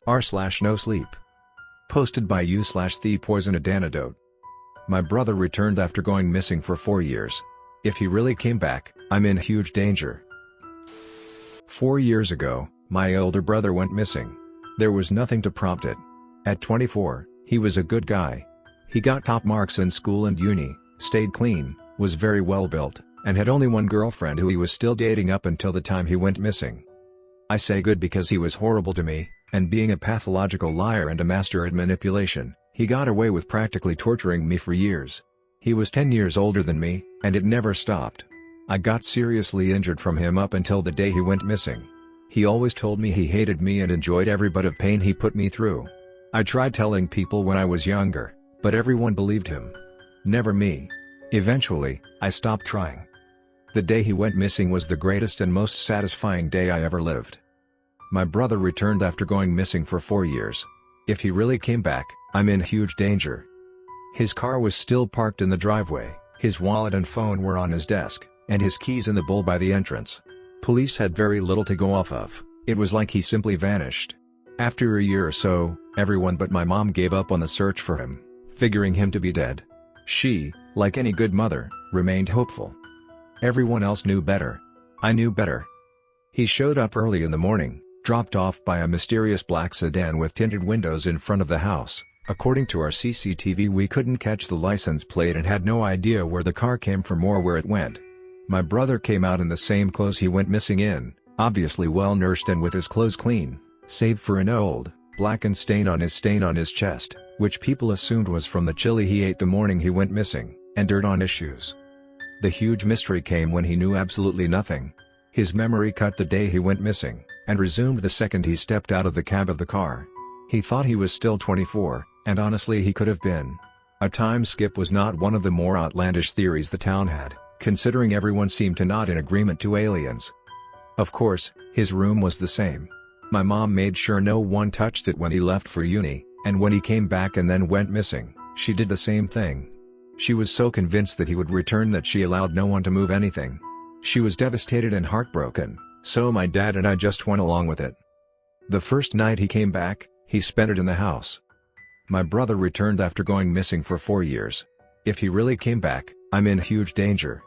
r/NoSleep. Posted by you/thepoisonedantidote. My brother returned after going missing for 4 years. If he really came back, I'm in huge danger. 4 years ago, my older brother went missing. There was nothing to prompt it. At 24, he was a good guy. He got top marks in school and uni, stayed clean, was very well built, and had only one girlfriend who he was still dating up until the time he went missing. I say good because he was horrible to me, and being a pathological liar and a master at manipulation, he got away with practically torturing me for years. He was 10 years older than me, and it never stopped. I got seriously injured from him up until the day he went missing. He always told me he hated me and enjoyed every bit of pain he put me through. I tried telling people when I was younger, but everyone believed him. Never me. Eventually, I stopped trying. The day he went missing was the greatest and most satisfying day I ever lived. My brother returned after going missing for 4 years. If he really came back, I'm in huge danger. His car was still parked in the driveway, his wallet and phone were on his desk, and his keys in the bowl by the entrance. Police had very little to go off of. It was like he simply vanished. After a year or so, everyone but my mom gave up on the search for him, figuring him to be dead. She, like any good mother, remained hopeful. Everyone else knew better. I knew better. He showed up early in the morning, dropped off by a mysterious black sedan with tinted windows in front of the house. According to our CCTV, we couldn't catch the license plate and had no idea where the car came from or where it went. My brother came out in the same clothes he went missing in, obviously well nourished and with his clothes clean, save for an old, blackened stain on his chest, which people assumed was from the chili he ate the morning he went missing, and dirt on his shoes. The huge mystery came when he knew absolutely nothing. His memory cut the day he went missing, and resumed the second he stepped out of the cab of the car. He thought he was still 24, and honestly he could have been. A time skip was not one of the more outlandish theories the town had, considering everyone seemed to nod in agreement to aliens. Of course, his room was the same. My mom made sure no one touched it when he left for uni, and when he came back and then went missing, she did the same thing. She was so convinced that he would return that she allowed no one to move anything. She was devastated and heartbroken, so my dad and I just went along with it. The first night he came back, he spent it in the house. My brother returned after going missing for 4 years. If he really came back, I'm in huge danger.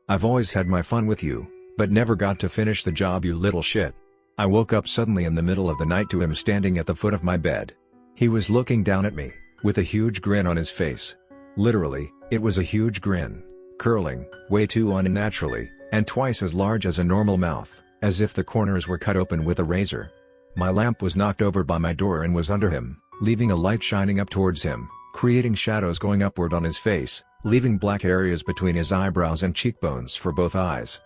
I've always had my fun with you, but never got to finish the job, you little shit. I woke up suddenly in the middle of the night to him standing at the foot of my bed. He was looking down at me, with a huge grin on his face. Literally, it was a huge grin, curling, way too unnaturally, and twice as large as a normal mouth, as if the corners were cut open with a razor. My lamp was knocked over by my door and was under him, leaving a light shining up towards him, creating shadows going upward on his face, leaving black areas between his eyebrows and cheekbones for both eyes.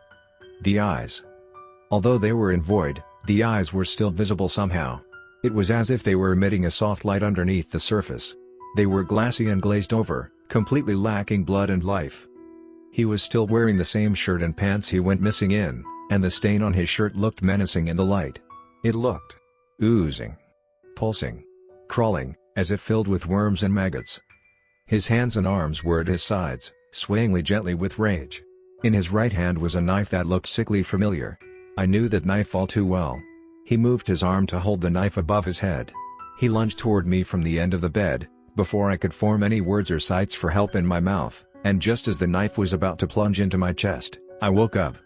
The eyes. Although they were in void, the eyes were still visible somehow. It was as if they were emitting a soft light underneath the surface. They were glassy and glazed over, completely lacking blood and life. He was still wearing the same shirt and pants he went missing in, and the stain on his shirt looked menacing in the light. It looked oozing, pulsing, crawling, as if filled with worms and maggots. His hands and arms were at his sides, swaying gently with rage. In his right hand was a knife that looked sickly familiar. I knew that knife all too well. He moved his arm to hold the knife above his head. He lunged toward me from the end of the bed, before I could form any words or sights for help in my mouth, and just as the knife was about to plunge into my chest, I woke up.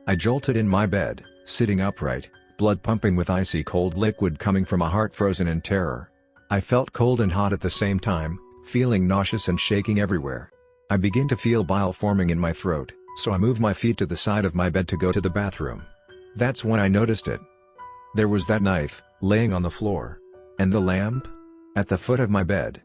I jolted in my bed, sitting upright, blood pumping with icy cold liquid coming from a heart frozen in terror. I felt cold and hot at the same time, feeling nauseous and shaking everywhere. I began to feel bile forming in my throat, so I moved my feet to the side of my bed to go to the bathroom. That's when I noticed it. There was that knife, laying on the floor. And the lamp? At the foot of my bed.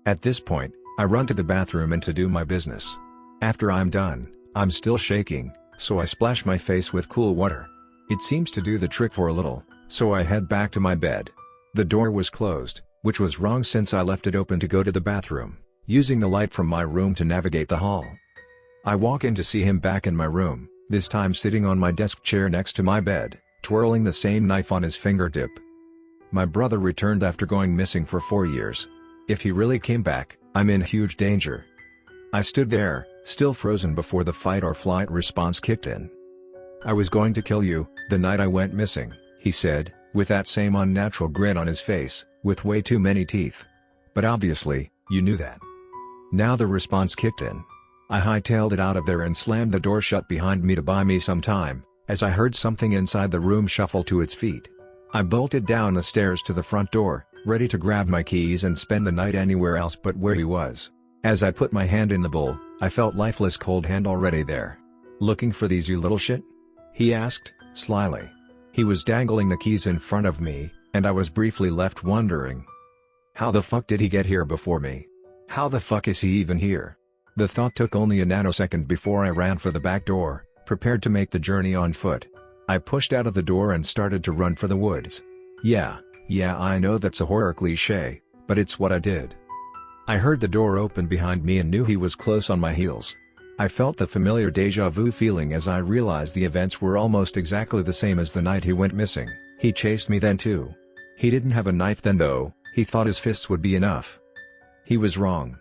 At this point, I run to the bathroom and to do my business. After I'm done, I'm still shaking, so I splash my face with cool water. It seems to do the trick for a little, so I head back to my bed. The door was closed, which was wrong since I left it open to go to the bathroom, using the light from my room to navigate the hall. I walk in to see him back in my room, this time sitting on my desk chair next to my bed, twirling the same knife on his fingertip. My brother returned after going missing for 4 years. If he really came back, I'm in huge danger. I stood there, still frozen before the fight or flight response kicked in. "I was going to kill you, the night I went missing," he said, with that same unnatural grin on his face, with way too many teeth. But obviously, you knew that. Now the response kicked in. I hightailed it out of there and slammed the door shut behind me to buy me some time, as I heard something inside the room shuffle to its feet. I bolted down the stairs to the front door, ready to grab my keys and spend the night anywhere else but where he was. As I put my hand in the bowl, I felt lifeless cold hand already there. "Looking for these, you little shit?" he asked, slyly. He was dangling the keys in front of me, and I was briefly left wondering. How the fuck did he get here before me? How the fuck is he even here? The thought took only a nanosecond before I ran for the back door, prepared to make the journey on foot. I pushed out of the door and started to run for the woods. Yeah, I know that's a horror cliche, but it's what I did. I heard the door open behind me and knew he was close on my heels. I felt the familiar deja vu feeling as I realized the events were almost exactly the same as the night he went missing. He chased me then too. He didn't have a knife then though, he thought his fists would be enough. He was wrong.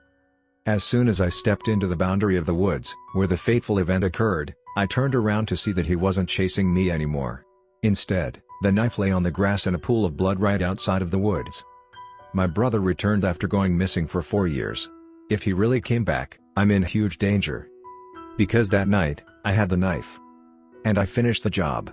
As soon as I stepped into the boundary of the woods, where the fateful event occurred, I turned around to see that he wasn't chasing me anymore. Instead, the knife lay on the grass in a pool of blood right outside of the woods. My brother returned after going missing for 4 years. If he really came back, I'm in huge danger. Because that night, I had the knife. And I finished the job.